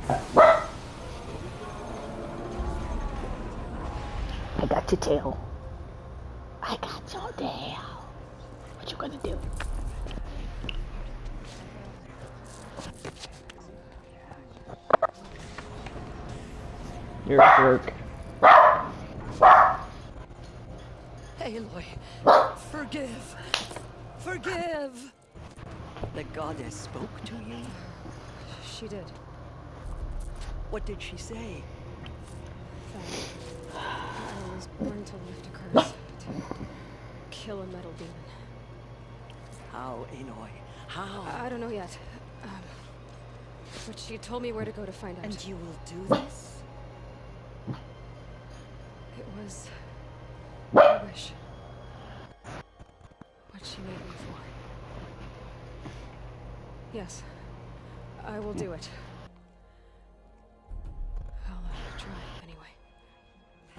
I got your tail. I got your tail. What you gonna do? You're a jerk. Aloy, forgive. Forgive! The goddess spoke to you? She did. What did she say? That I was born to lift a curse, to kill a metal demon. How, Aloy? How? I don't know yet. But she told me where to go to find out. And you will do this? It was a wish. What she made me for. Yes, I will do it. I'll try anyway.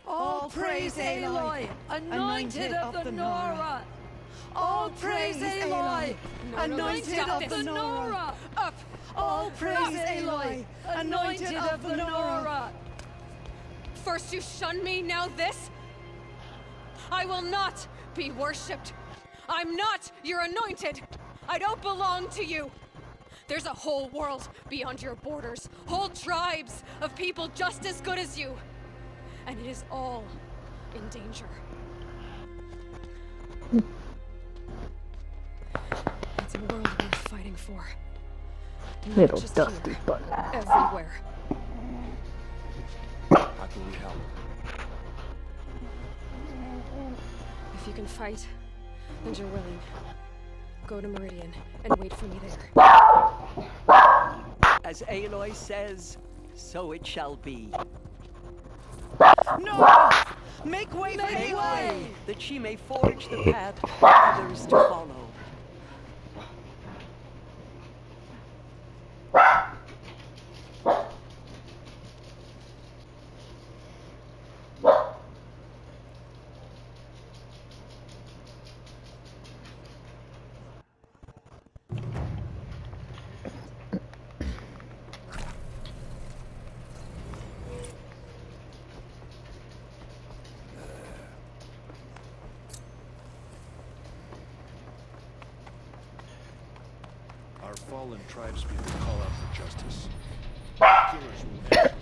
All praise Aloy, anointed of the Nora! All praise Aloy, anointed of the Nora! Up! All praise Aloy, anointed of the Nora! First you shun me, now this? I will not be worshipped. I'm not your anointed. I don't belong to you. There's a whole world beyond your borders, whole tribes of people just as good as you. And it is all in danger. It's a world worth fighting for. Not Little just dusty here, butt. everywhere. How can we help? If you can fight, and you're willing, go to Meridian and wait for me there. As Aloy says, so it shall be. No! Make way for Make Aloy! way, that she may forge the path for others to follow. Our fallen tribespeople call out for justice. Killers will never.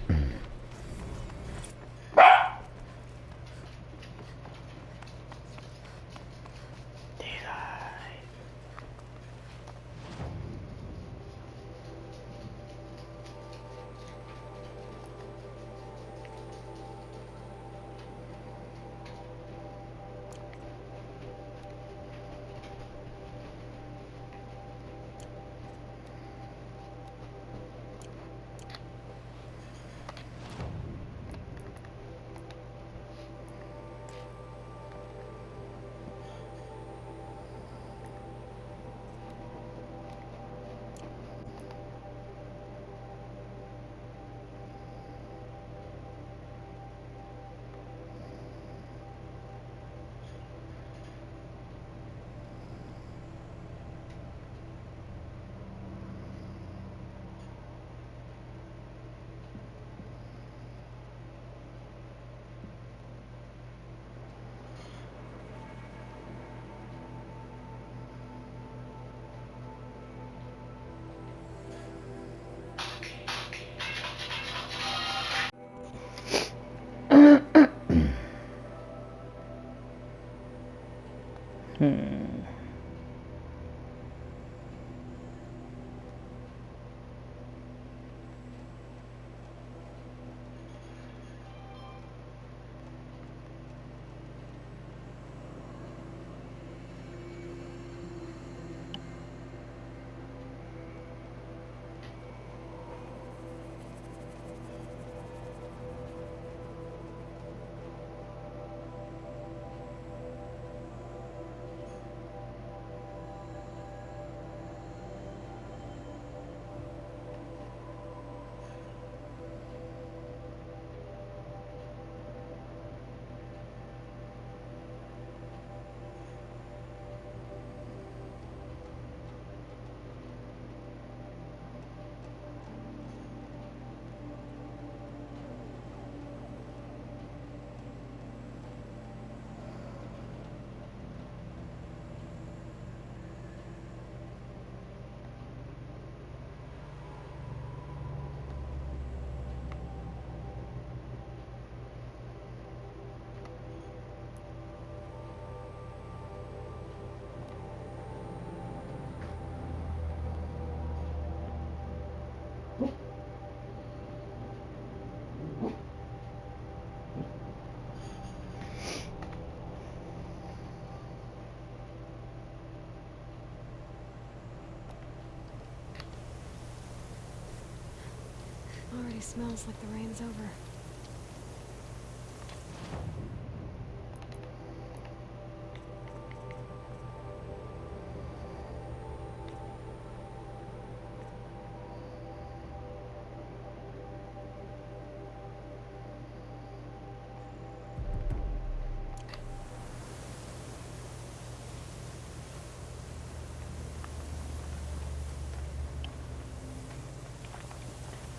Already smells like the rain's over.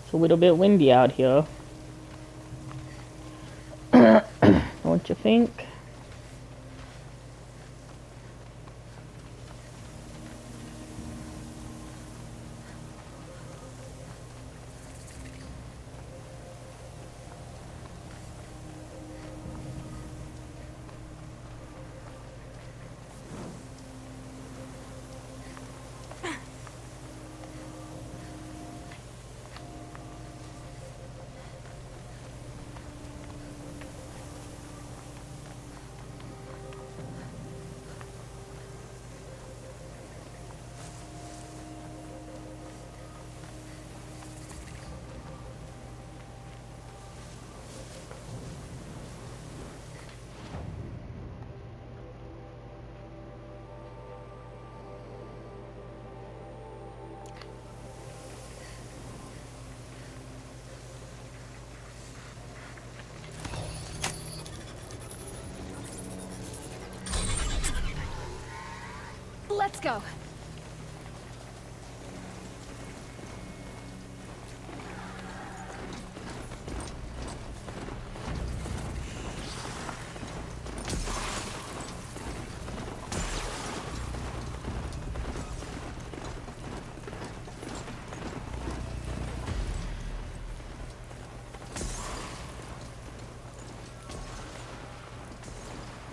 It's a little bit windy out here. What you think? Let's go.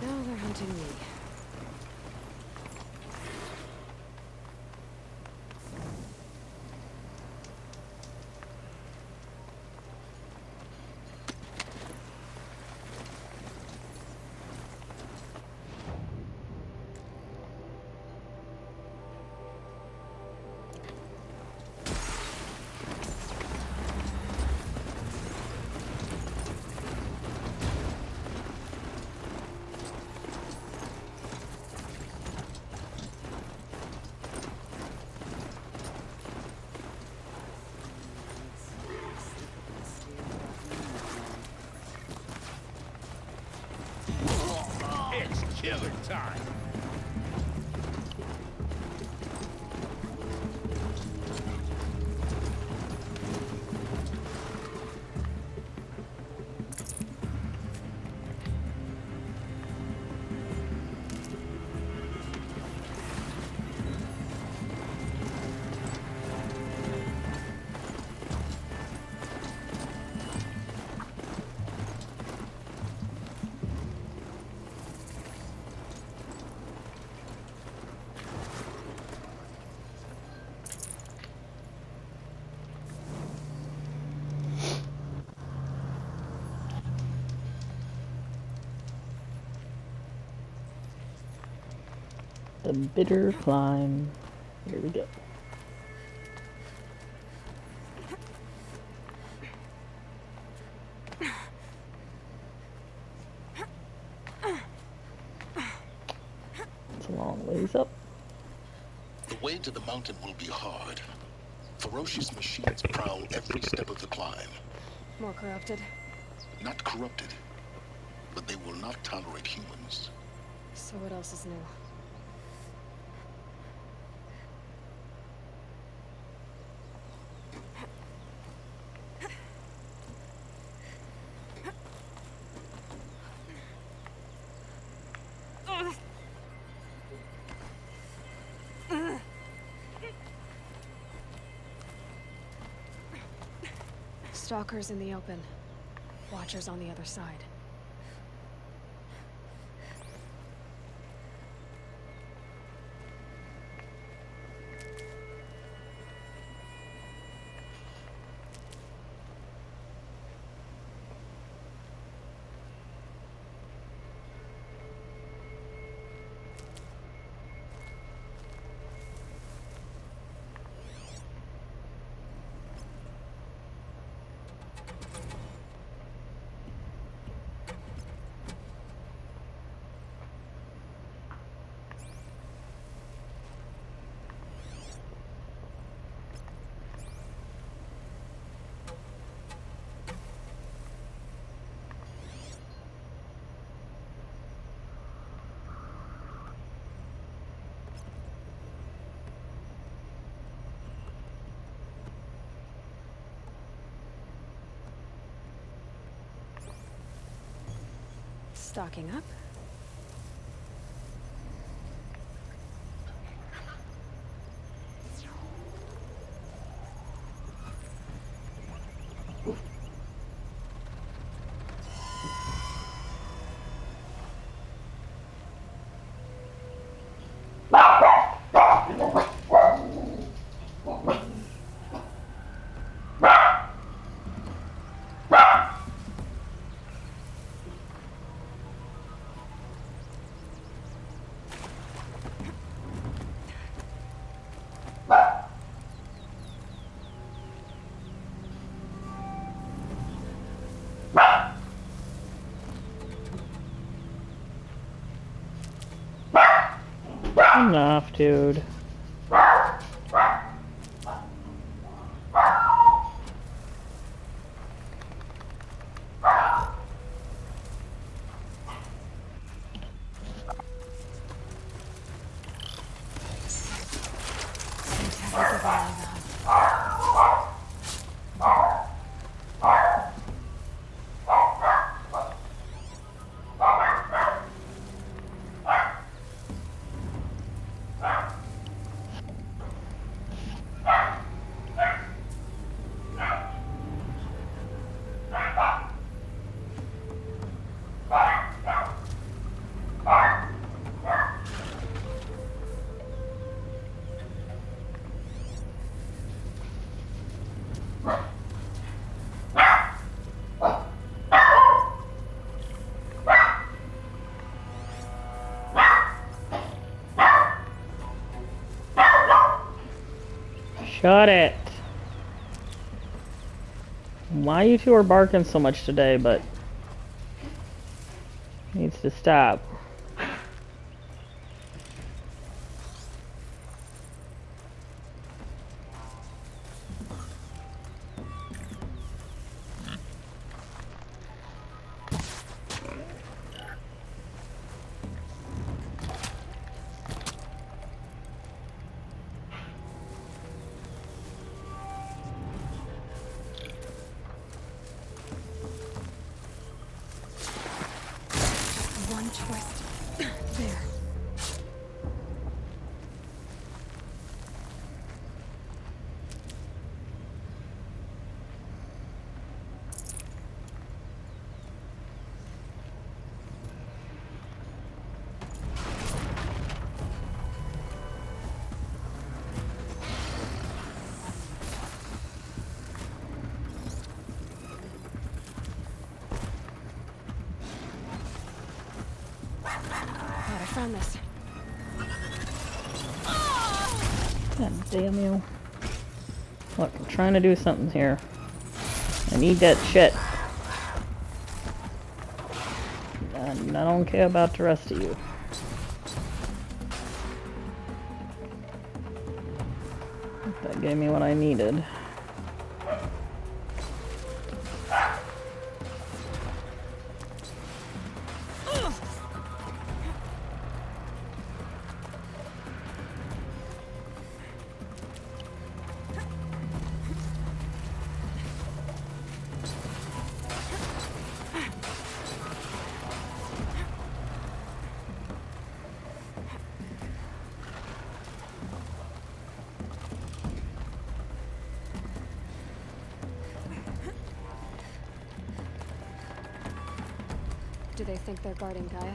Now they're hunting me. It's killing time. The bitter climb. Here we go. It's a long ways up. The way to the mountain will be hard. Ferocious machines prowl every step of the climb. More corrupted. Not corrupted, but they will not tolerate humans. So what else is new? Stalkers in the open. Watchers on the other side. Stocking up. Enough, dude. Shut it. Why you two are barking so much today, but needs to stop. One twist. There. I found this. God damn you. Look, I'm trying to do something here. I need that shit. And I don't care about the rest of you. That gave me what I needed. Do they think they're guarding Gaia?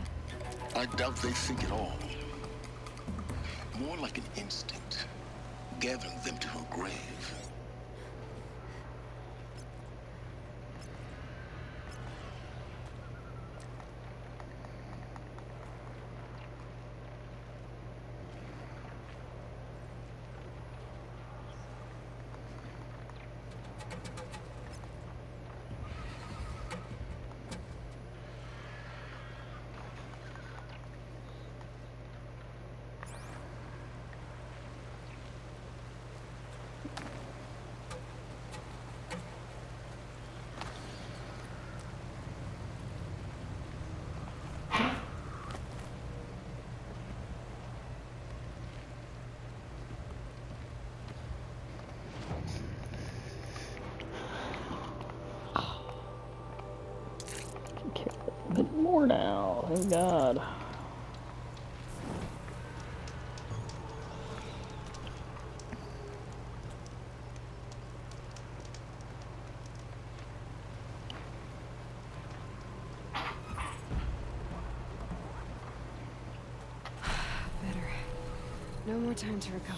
I doubt they think at all. More like an instinct, gathering them to her grave. thank God. Better. No more time to recover.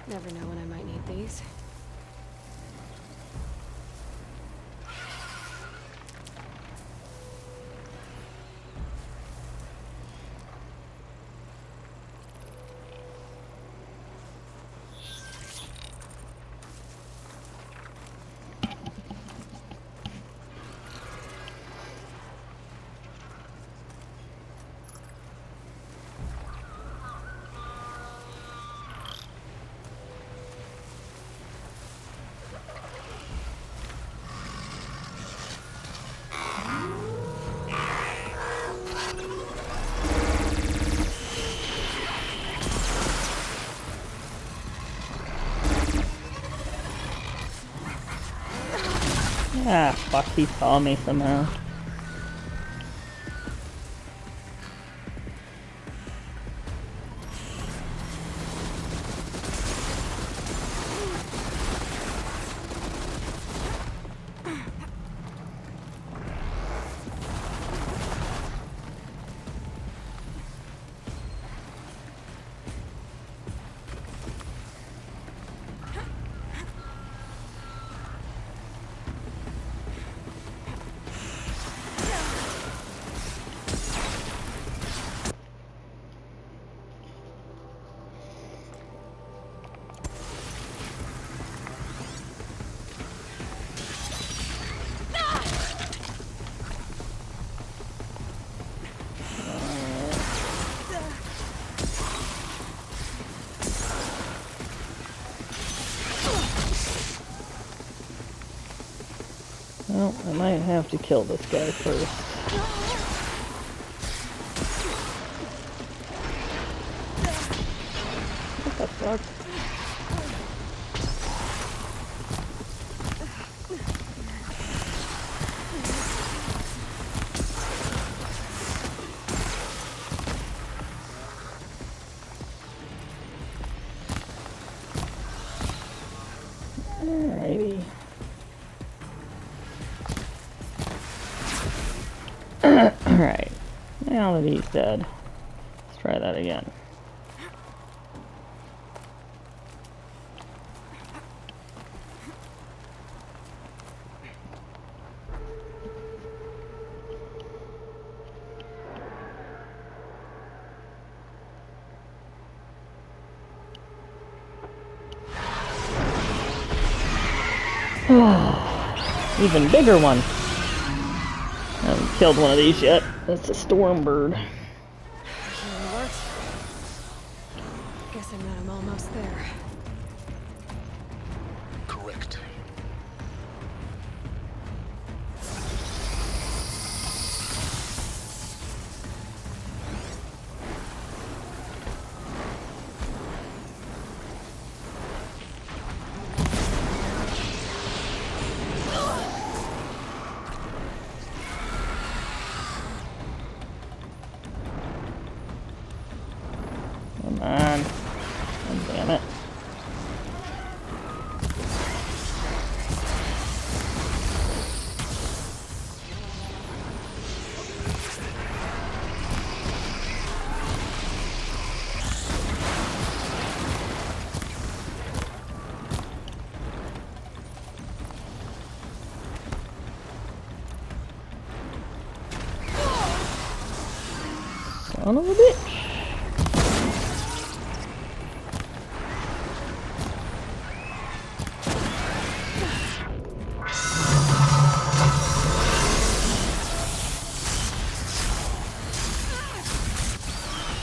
Never know when I might need these. Ah, fuck, he saw me somehow. Well, I might have to kill this guy first. What the fuck? Alrighty. Alright, now that he's dead, let's try that again. Even bigger one. I haven't killed one of these yet. That's a storm bird. Really worked. Guessing that I'm almost there. Correct. Come on. Oh, damn it. Son of a bitch.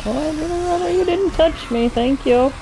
Oh, I'd really rather you didn't touch me, thank you.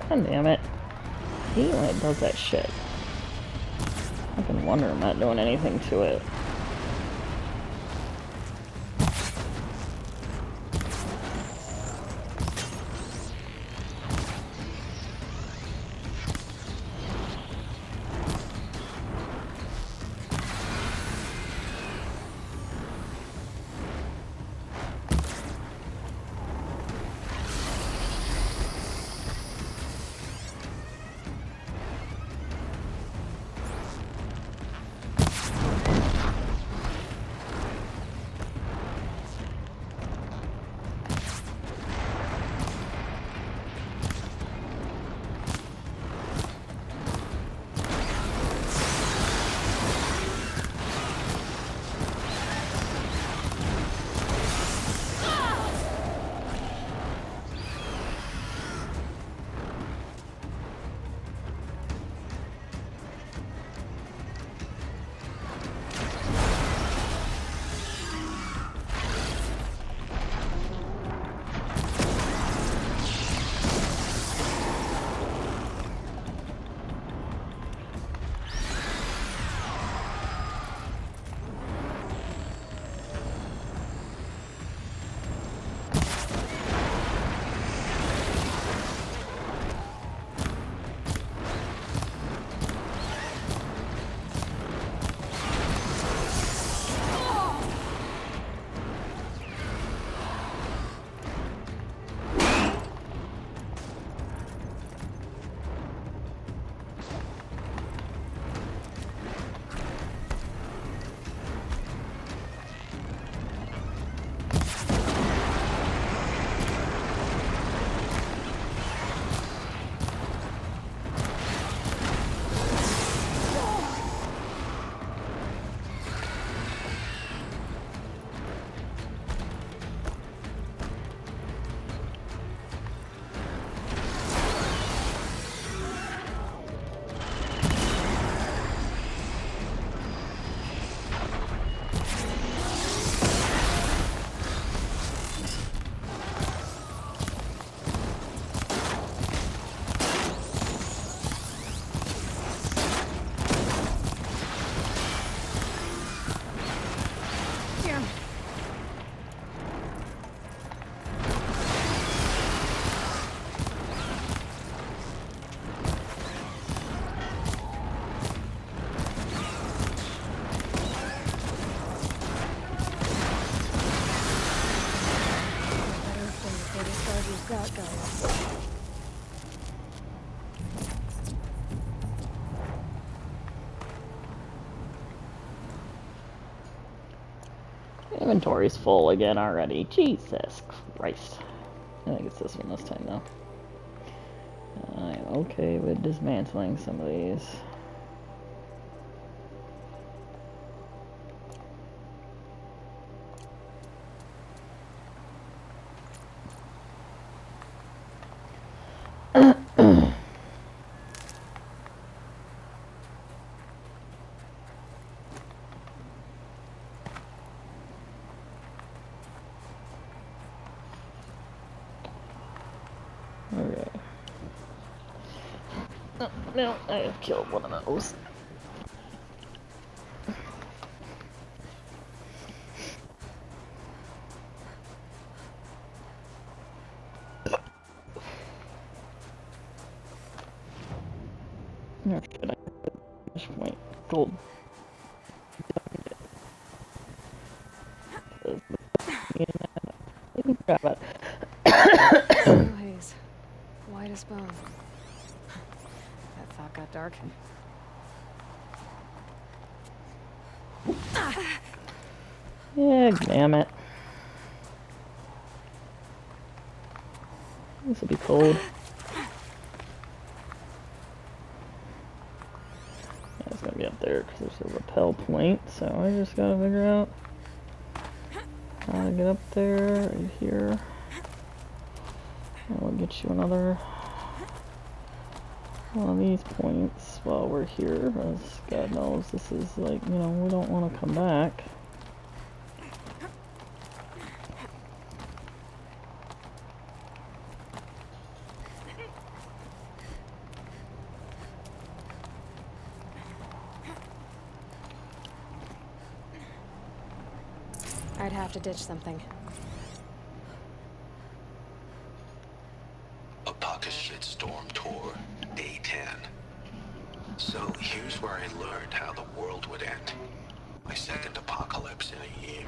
God damn it. I hate when it does that shit. I can wonder I'm not doing anything to it. Inventory's full again already. Jesus Christ. I think it's this one this time, though. I'm okay with dismantling some of these. Okay. Oh, no, I have killed one of those. Oh shit, I just point gold. dark. Yeah, damn it. This will be cold. Yeah, it's gonna be up there because there's a rappel point, so I just gotta figure out how to get up there, right here. And we'll get you another one of these points while we're here, as God knows this is like, you know, we don't want to come back. I'd have to ditch something. A pocket shitstorm tour, day 10. So here's where I learned how the world would end. My second apocalypse in a year.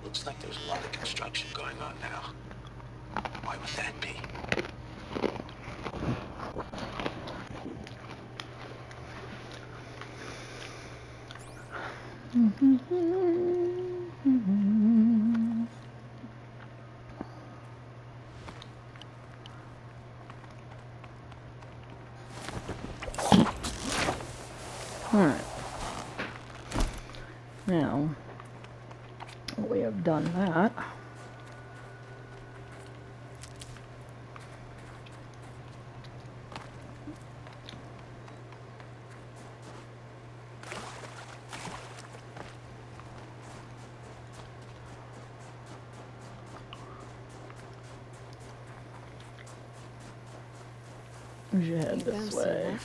Looks like there's a lot of construction going on now. Why would that be? Alright. Now, we have done that. We should head this way.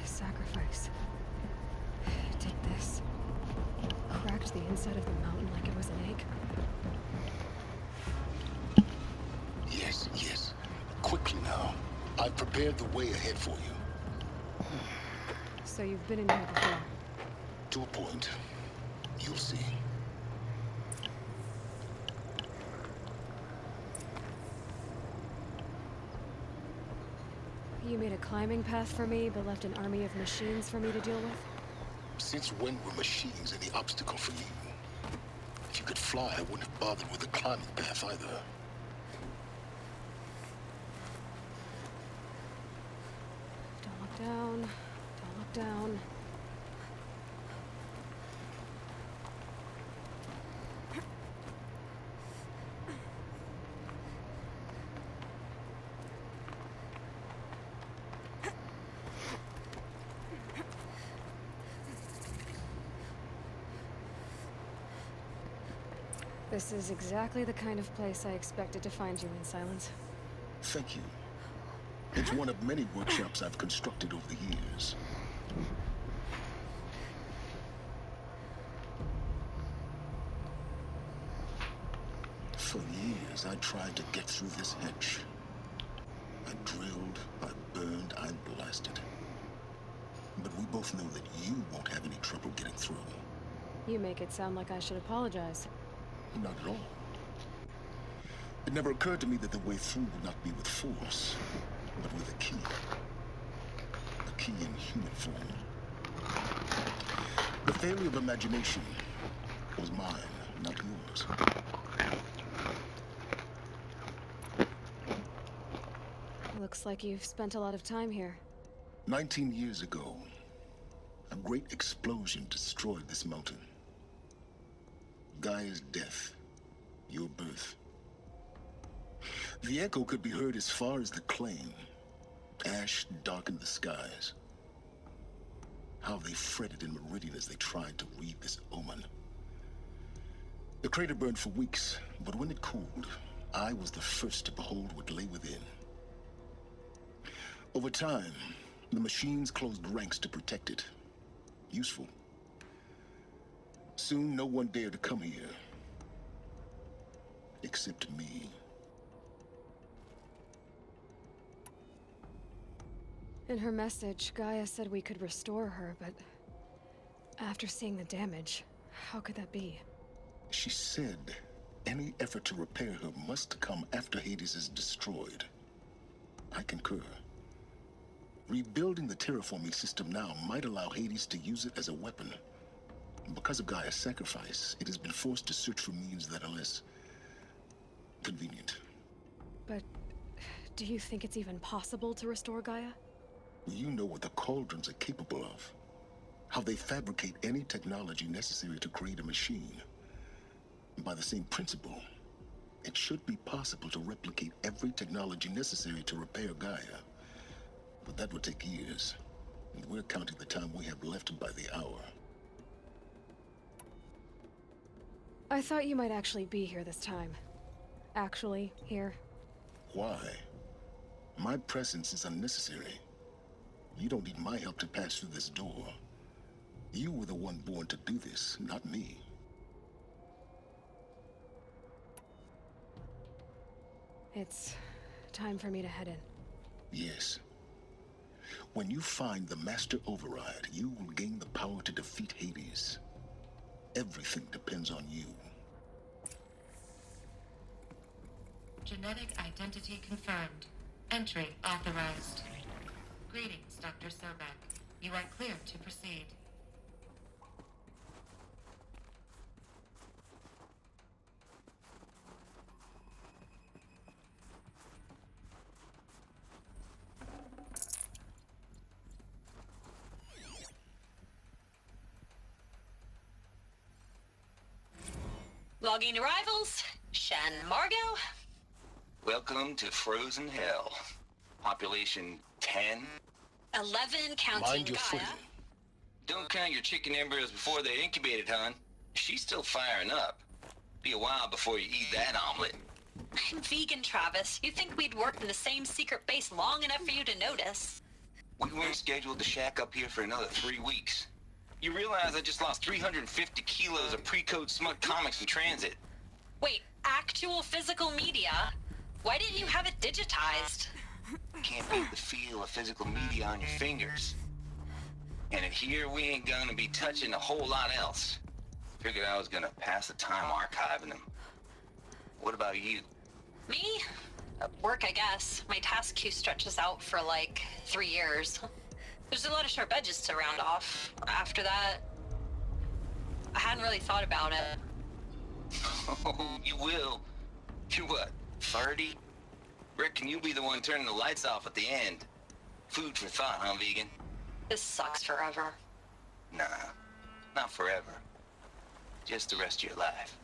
Sacrifice. Did this. Cracked the inside of the mountain like it was an egg. Yes, yes. Quickly now. I've prepared the way ahead for you. So you've been in here before? To a point. You'll see. You made a climbing path for me, but left an army of machines for me to deal with? Since when were machines any obstacle for you? If you could fly, I wouldn't have bothered with the climbing path either. Don't look down. Don't look down. This is exactly the kind of place I expected to find you in, Silence. Thank you. It's one of many workshops I've constructed over the years. For years, I tried to get through this hedge. I drilled, I burned, I blasted. But we both know that you won't have any trouble getting through. You make it sound like I should apologize. Not at all. It never occurred to me that the way through would not be with force, but with a key. A key in human form. The theory of imagination was mine, not yours. Looks like you've spent a lot of time here. 19 years ago, a great explosion destroyed this mountain. Gaia's death, your birth. The echo could be heard as far as the claim. Ash darkened the skies. How they fretted in Meridian as they tried to read this omen. The crater burned for weeks, but when it cooled, I was the first to behold what lay within. Over time, the machines closed ranks to protect it. Useful. Soon, no one dared to come here. Except me. In her message, Gaia said we could restore her, but after seeing the damage, how could that be? She said any effort to repair her must come after Hades is destroyed. I concur. Rebuilding the terraforming system now might allow Hades to use it as a weapon. Because of Gaia's sacrifice, it has been forced to search for means that are less convenient. But do you think it's even possible to restore Gaia? You know what the Cauldrons are capable of. How they fabricate any technology necessary to create a machine. By the same principle, it should be possible to replicate every technology necessary to repair Gaia. But that would take years. And we're counting the time we have left by the hour. I thought you might actually be here this time. Actually, here. Why? My presence is unnecessary. You don't need my help to pass through this door. You were the one born to do this, not me. It's time for me to head in. Yes. When you find the Master Override, you will gain the power to defeat Hades. Everything depends on you. Genetic identity confirmed. Entry authorized. Greetings, Dr. Sobek. You are cleared to proceed. Logging arrivals. Shan Margot. Welcome to Frozen Hell. Population 10. 11 counting Mind your Gaia. footing. Don't count your chicken embryos before they're incubated, hon. She's still firing up. Be a while before you eat that omelet. I'm vegan, Travis. You think we'd worked in the same secret base long enough for you to notice? We weren't scheduled to shack up here for another 3 weeks. You realize I just lost 350 kilos of pre-code smut comics in transit. Wait, actual physical media? Why didn't you have it digitized? Can't beat the feel of physical media on your fingers. And in here, we ain't gonna be touching a whole lot else. Figured I was gonna pass the time archiving them. What about you? Me? Work, I guess. My task queue stretches out for like 3 years. There's a lot of sharp edges to round off. After that, I hadn't really thought about it. Oh, you will. You're what, 30? Reckon you'll be the one turning the lights off at the end. Food for thought, huh, vegan? This sucks forever. Nah, not forever. Just the rest of your life.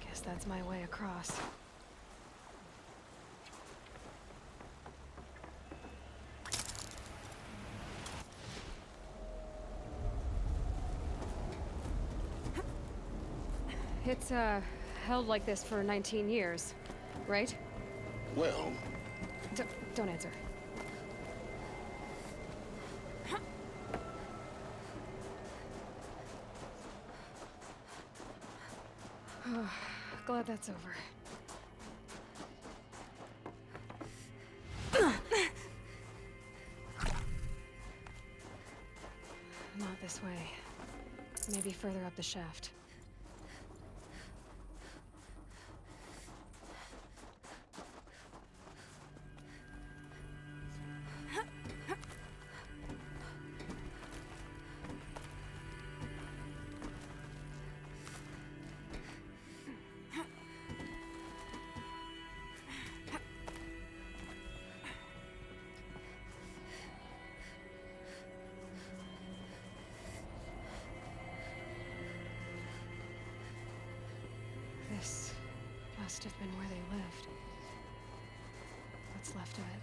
Guess that's my way across. It's, held like this for 19 years, right? Well, Don't answer. Glad that's over. Not this way. Maybe further up the shaft. This must have been where they lived. What's left of it.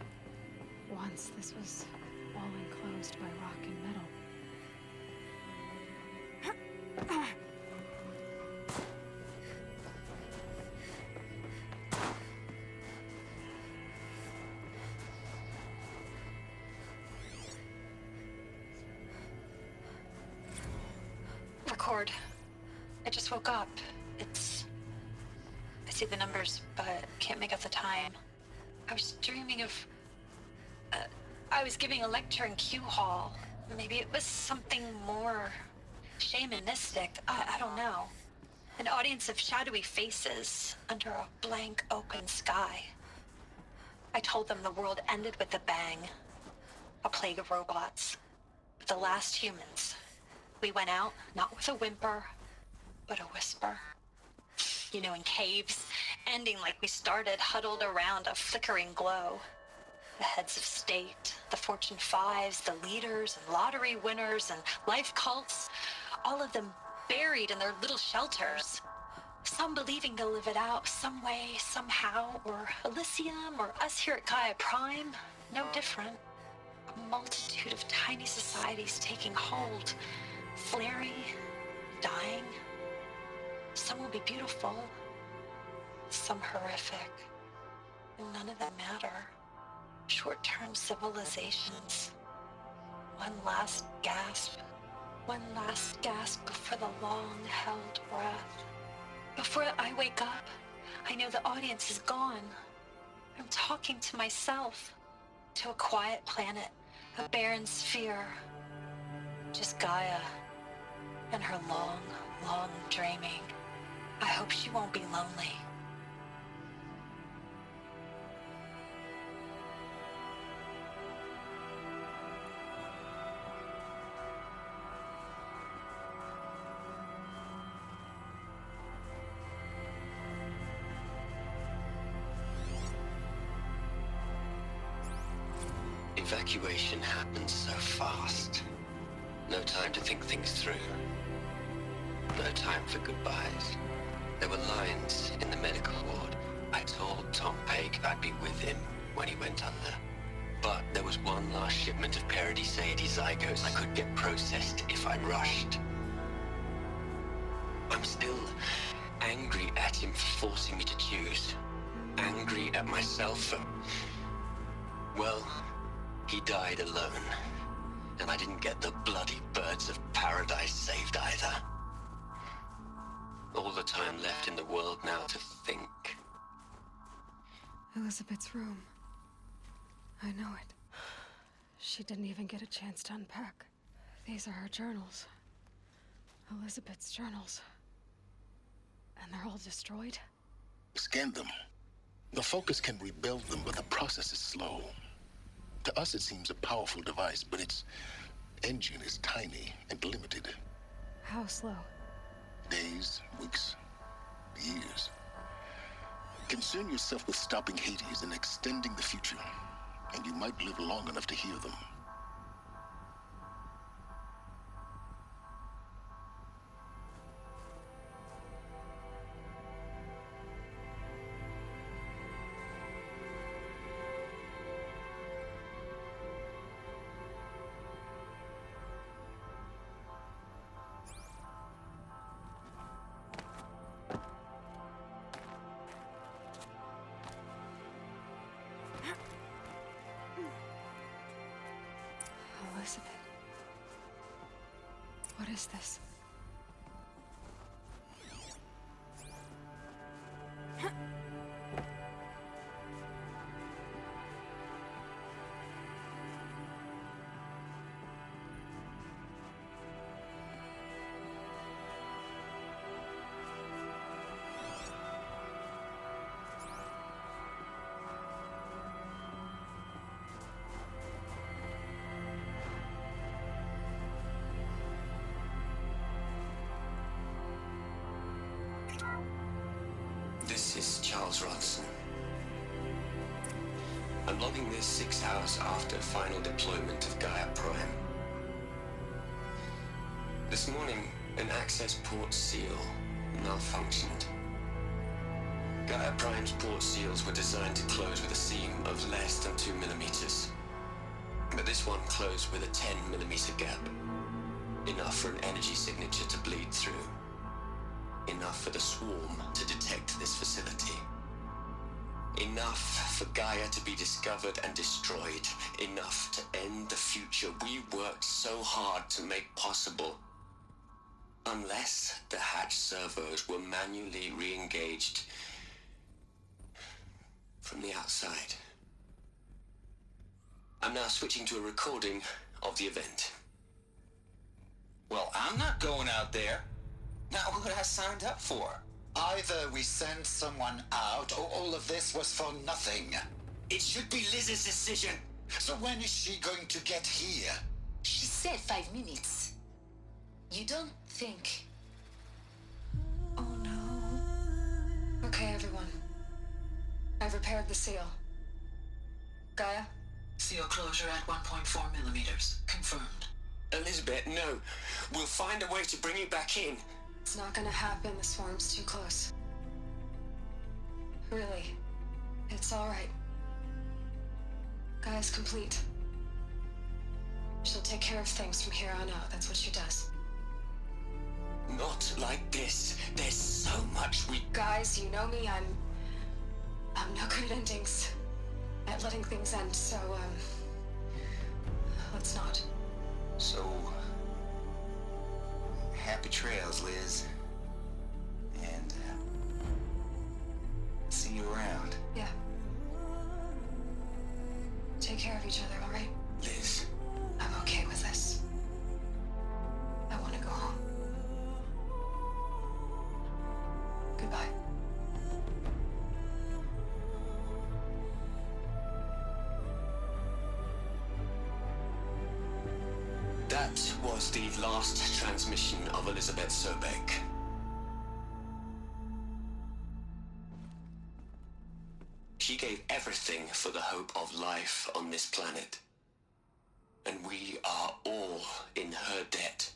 Once this was all enclosed by rock and metal. Record. I just woke up. I see the numbers, but can't make out the time. I was dreaming of... I was giving a lecture in Q Hall. Maybe it was something more shamanistic. I don't know. An audience of shadowy faces under a blank open sky. I told them the world ended with a bang. A plague of robots. The last humans. We went out, not with a whimper, but a whisper. You know, in caves, ending like we started, huddled around a flickering glow. The heads of state, the Fortune 5s, the leaders and lottery winners and life cults, all of them buried in their little shelters. Some believing they'll live it out some way, somehow, or Elysium, or us here at Gaia Prime, no different. A multitude of tiny societies taking hold, flaring, dying. Some will be beautiful, some horrific, and none of them matter. Short-term civilizations. One last gasp before the long-held breath. Before I wake up, I know the audience is gone. I'm talking to myself, to a quiet planet, a barren sphere. Just Gaia and her long, long dreaming. I hope she won't be lonely. Evacuation happened so fast. No time to think things through. No time for goodbyes. There were lines in the medical ward. I told Tom Pake I'd be with him when he went under. But there was one last shipment of Paradis-Sade zygotes I could get processed if I rushed. I'm still angry at him for forcing me to choose. Angry at myself for... well, he died alone. And I didn't get the bloody birds of paradise saved either. All the time left in the world now to think. Elizabeth's room. I know it. She didn't even get a chance to unpack. These are her journals. Elizabeth's journals. And they're all destroyed? Scan them. The Focus can rebuild them, but the process is slow. To us, it seems a powerful device, but its engine is tiny and limited. How slow? Days, weeks, years. Concern yourself with stopping Hades and extending the future, and you might live long enough to hear them. Elizabeth. What is this? is Charles Ronson. I'm logging this 6 hours after final deployment of Gaia Prime. This morning, an access port seal malfunctioned. Gaia Prime's port seals were designed to close with a seam of less than 2 millimeters. But this one closed with a 10 millimeter gap. Enough for an energy signature to bleed through. Enough for the swarm to detect this facility. Enough for Gaia to be discovered and destroyed. Enough to end the future we worked so hard to make possible. Unless the hatch servos were manually re-engaged from the outside. I'm now switching to a recording of the event. Well, I'm not going out there. Not what I signed up for. Either we send someone out, or all of this was for nothing. It should be Liz's decision. So when is she going to get here? She said 5 minutes. You don't think... Oh no. Okay, everyone. I've repaired the seal. Gaia? Seal closure at 1.4 millimeters. Confirmed. Elizabeth, no. We'll find a way to bring you back in. It's not gonna happen. The swarm's too close. Really. It's alright. Gaia's complete. She'll take care of things from here on out. That's what she does. Not like this. There's so much we... Guys, you know me. I'm no good at endings. At letting things end, so, let's not. So, happy trails, Liz. And see you around. Yeah. Take care of each other, all right? Liz. I'm okay with this. I want to go home. Goodbye. That was the last transmission of Elizabeth Sobek. She gave everything for the hope of life on this planet. And we are all in her debt.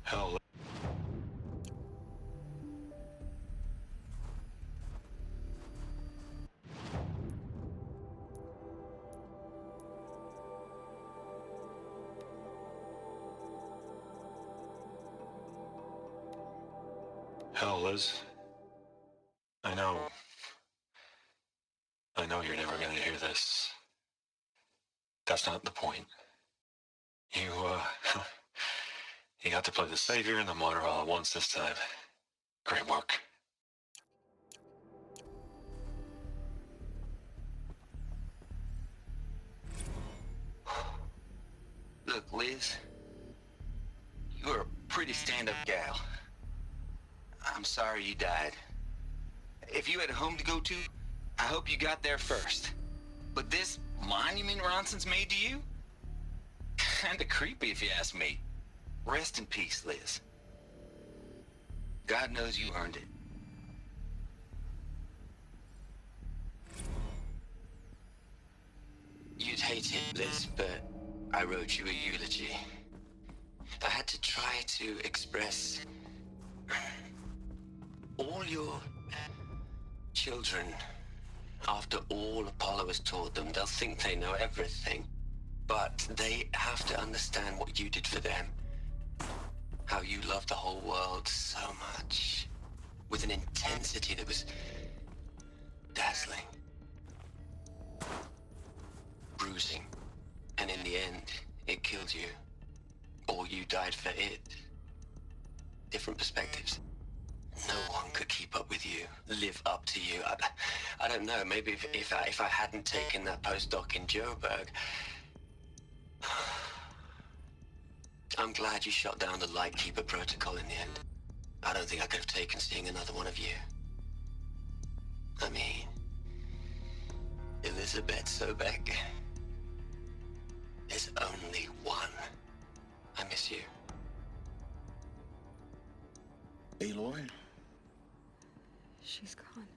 Hell. Hell, Liz. I know you're never gonna hear this. That's not the point. You got to play the savior and the martyr all at once this time. Great work. Look, Liz. You're a pretty stand-up gal. I'm sorry you died. If you had a home to go to, I hope you got there first. But this monument Ronson's made to you? Kinda creepy if you ask me. Rest in peace, Liz. God knows you earned it. You'd hate it, Liz, but I wrote you a eulogy. I had to try to express all your children. After all Apollo has taught them, they'll think they know everything. But they have to understand what you did for them. How you loved the whole world so much. With an intensity that was dazzling. Bruising. And in the end, it killed you. Or you died for it. Different perspectives. No one could keep up with you, live up to you. I don't know, maybe if I hadn't taken that postdoc in Joburg. I'm glad you shot down the Lightkeeper protocol in the end. I don't think I could have taken seeing another one of you. I mean, Elizabeth Sobek. There's only one. I miss you. Aloy? She's gone.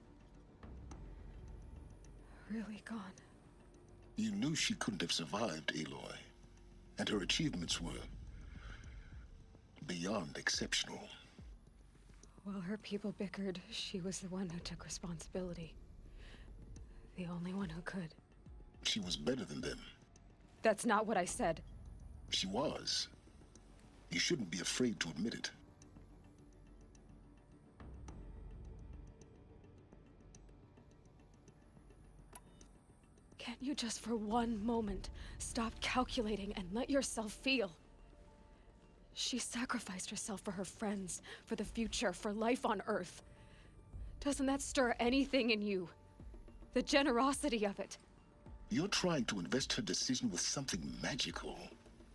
Really gone. You knew she couldn't have survived, Aloy. And her achievements were beyond exceptional. While her people bickered, she was the one who took responsibility. The only one who could. She was better than them. That's not what I said. She was. You shouldn't be afraid to admit it. Can't you just for one moment stop calculating and let yourself feel? She sacrificed herself for her friends, for the future, for life on Earth. Doesn't that stir anything in you? The generosity of it. You're trying to invest her decision with something magical.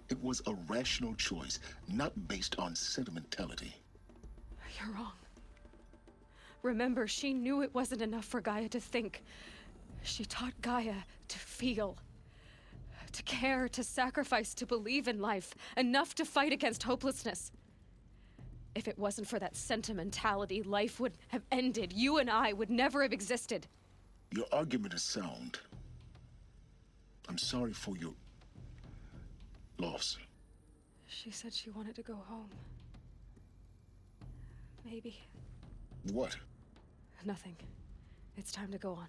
It was a rational choice, not based on sentimentality. You're wrong. Remember, she knew it wasn't enough for Gaia to think. She taught Gaia to feel. To care, to sacrifice, to believe in life. Enough to fight against hopelessness. If it wasn't for that sentimentality, life would have ended. You and I would never have existed. Your argument is sound. I'm sorry for your loss. She said she wanted to go home. Maybe. What? Nothing. It's time to go on.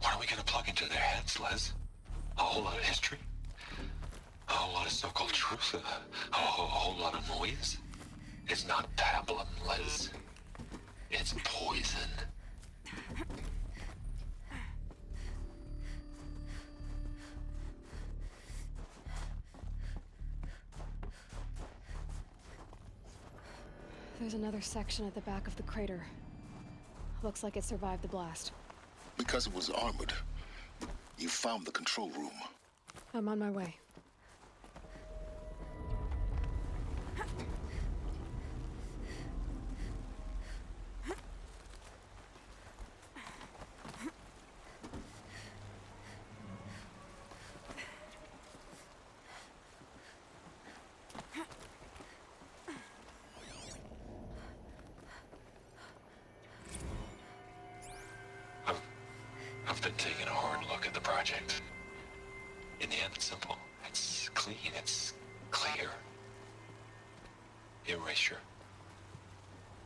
What are we gonna plug into their heads, Les? A whole lot of history? A whole lot of so-called truth? A whole lot of noise? It's not pablum, Les. It's poison. There's another section at the back of the crater. Looks like it survived the blast. Because it was armored, you found the control room. I'm on my way. I've been taking a hard look at the project. In the end, it's simple. It's clean. It's clear. Erasure.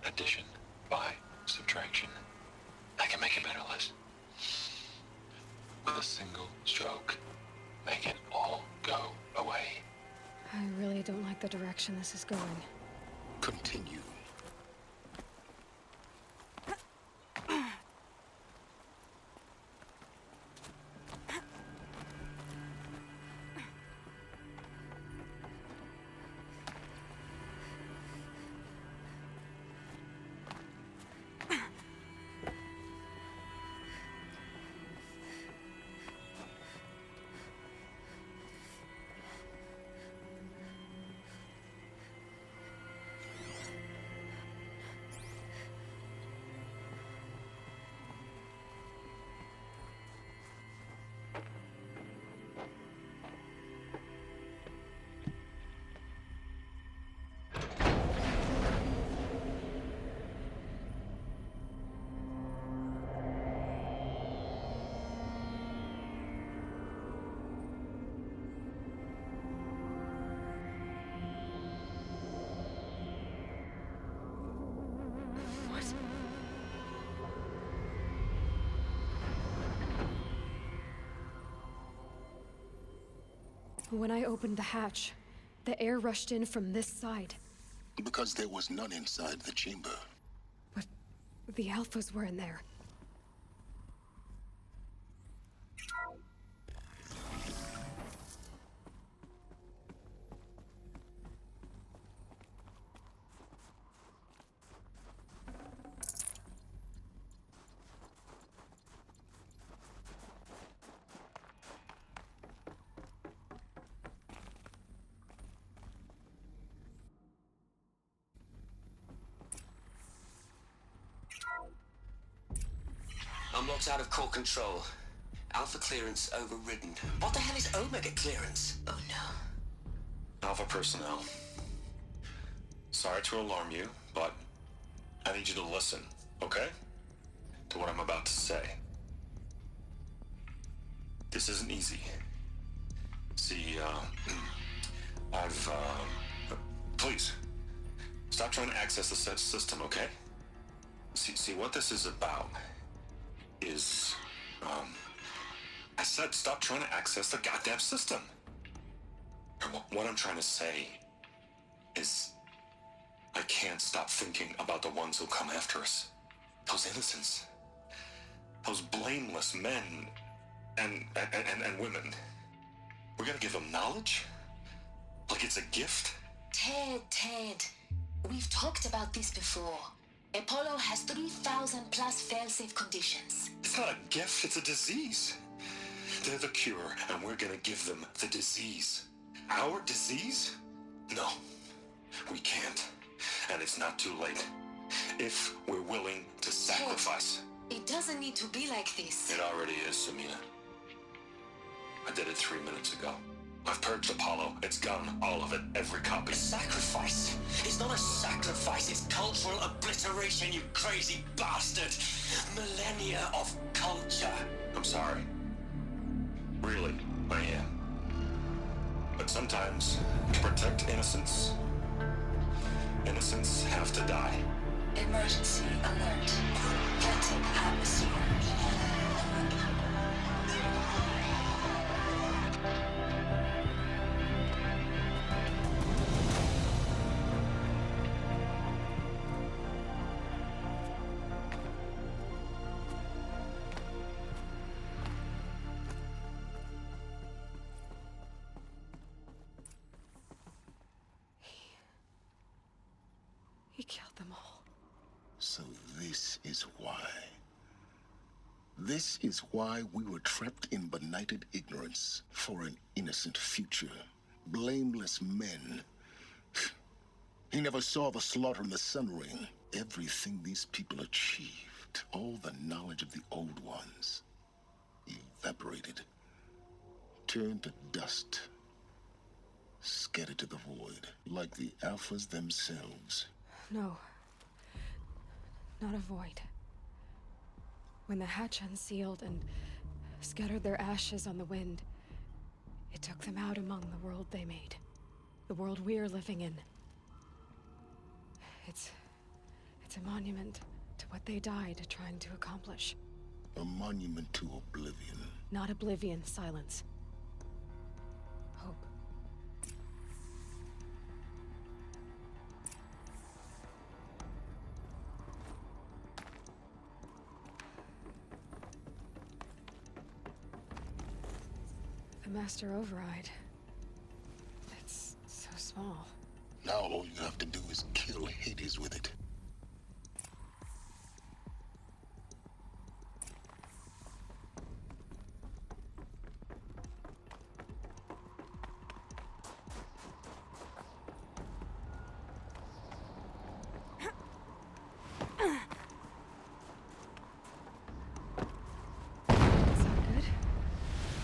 Addition. By. Subtraction. I can make it better, Liz. With a single stroke. Make it all go away. I really don't like the direction this is going. Continue. When I opened the hatch, the air rushed in from this side. Because there was none inside the chamber. But The Alphas were in there. I'm locked out of core control. Alpha clearance overridden. What the hell is Omega clearance? Oh no. Alpha personnel. Sorry to alarm you, but I need you to listen, okay? To what I'm about to say. This isn't easy. See, please, stop trying to access the set system, okay? See, what this is about is, I said stop trying to access the goddamn system. And what I'm trying to say is, I can't stop thinking about the ones who come after us. Those innocents. Those blameless men and women. We're gonna give them knowledge? Like it's a gift? Ted. We've talked about this before. Apollo has 3,000 plus fail-safe conditions. It's not a gift, it's a disease. They're the cure, and we're gonna give them the disease. Our disease? No, we can't. And it's not too late. If we're willing to sacrifice. Ted, it doesn't need to be like this. It already is, Samina. I did it 3 minutes ago. I've purged Apollo. It's gone. All of it. Every copy. Sacrifice? It's not a sacrifice, it's cultural obliteration, you crazy bastard! Millennia of culture. I'm sorry. Really, I am. But sometimes, to protect innocence, innocents have to die. Emergency alert. Venting atmosphere. He killed them all. So this is why. This is why we were trapped in benighted ignorance for an innocent future. Blameless men. He never saw the slaughter in the Sun Ring. Everything these people achieved, all the knowledge of the old ones, evaporated, turned to dust, scattered to the void, like the Alphas themselves. No. Not a void. When the hatch unsealed and scattered their ashes on the wind, it took them out among the world they made. The world we're living in. It's a monument to what they died trying to accomplish. A monument to oblivion. Not oblivion, silence. Hope. The Master Override. It's so small. Now all you have to do is kill Hades with it. Is that good?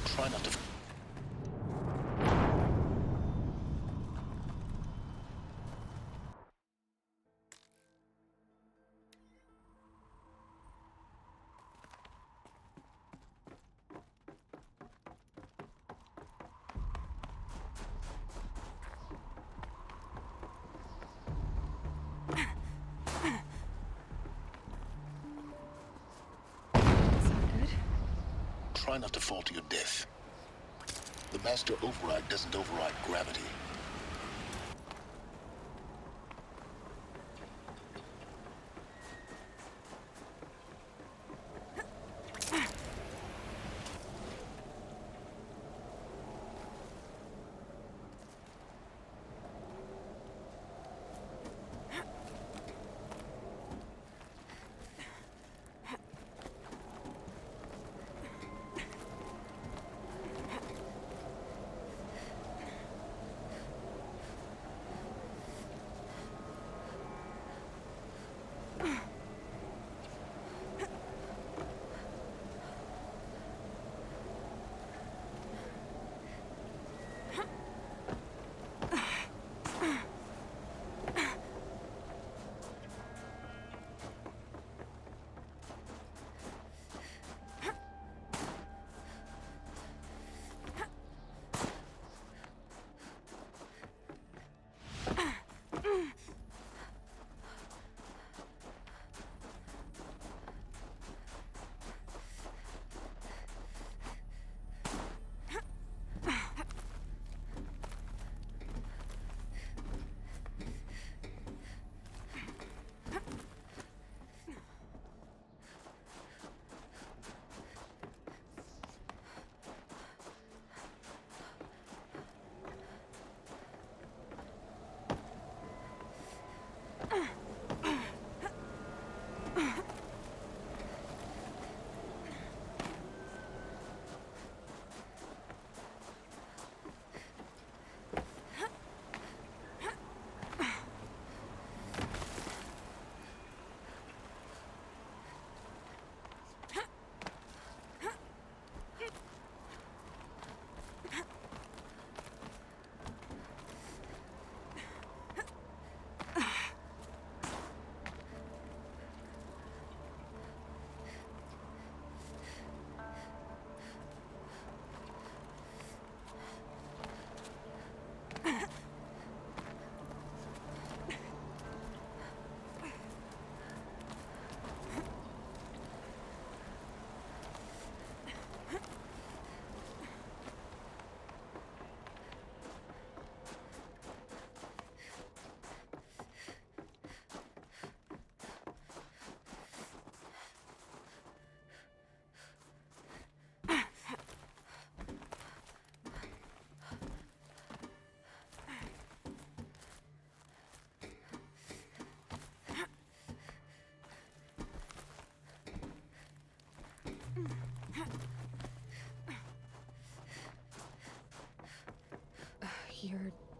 Try not to... Try not to fall to your death. The Master Override doesn't override gravity. appeared